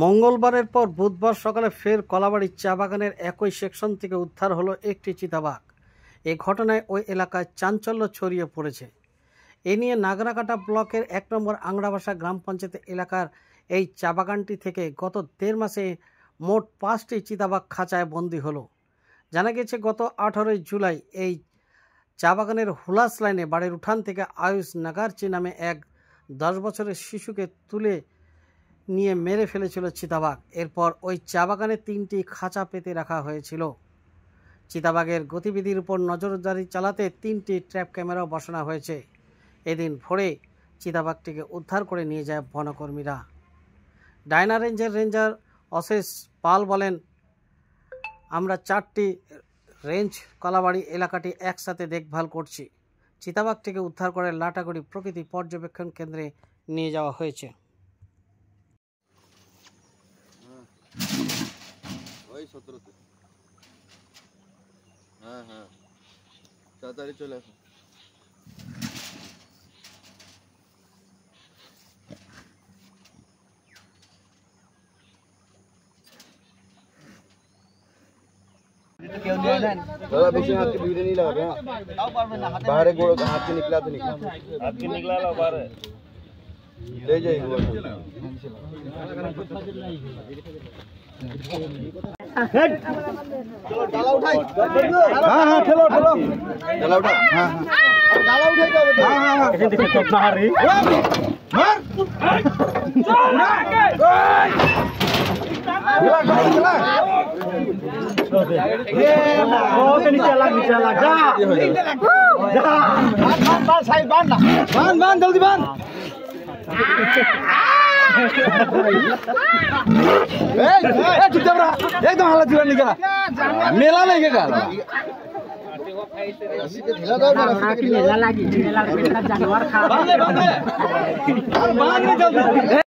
মঙ্গলবারের পর বুধবার সকালে ফের কলাবাড়ি চা বাগানের একই সেকশন থেকে উদ্ধার হলো একটি চিতাবাঘ। এ ঘটনায় ওই এলাকায় চাঞ্চল্য ছড়িয়ে পড়েছে। এ নিয়ে নাগরাকাটা ব্লকের ১ নম্বর আংড়াবাসা গ্রাম পঞ্চায়েত এলাকার এই চা বাগানটি থেকে গত ১.৫ মাসে মোট ৫টি চিতাবাঘ খাঁচায় বন্দী হলো। জানা গেছে গত ১৮ জুলাই এই চা বাগানের হুলাস লাইনে বাড়ির উঠান থেকে আয়ুষ নাগারচি নামে এক ১০ বছরের শিশুকে তুলে নিয়ে মেরে ফেলেছিল চিতাবাঘ। এরপর ওই চা বাগানে ৩টি খাঁচা পেতে রাখা হয়েছিল। চিতাবাঘের গতিবিধির উপর নজরদারি চালাতে ৩টি ট্র্যাপ ক্যামেরাও বসানো হয়েছে। এদিন ভোরে চিতাবাঘটিকে উদ্ধার করে নিয়ে যায় বনকর্মীরা। ডায়না রেঞ্জের রেঞ্জার অশেষ পাল বলেন, আমরা ৪টি রেঞ্জ কলাবাড়ি এলাকাটি একসাথে দেখভাল করছি। চিতাবাঘটিকে উদ্ধার করে লাটাগুড়ি প্রকৃতি পর্যবেক্ষণ কেন্দ্রে নিয়ে যাওয়া হয়েছে। ওই 17তে। হ্যাঁ তাড়াতাড়ি চলে আসো। दादा बीच में हाथ के वीडियो नहीं लगा रहे हैं। बाहर गोड़ हाथ से निकला तो निकला। हाथ के निकला लो बाहर। ले जाइए। डाला उठाई। हाँ ठेलो डाला उठा। हाँ डाला उठाएगा। हाँ ऐसे देखो तो मार रही। मार। चला नीचे लग जा साइड बांध जल्दी बांध। एकदम हालत निकला मेला नहीं के जानवर खा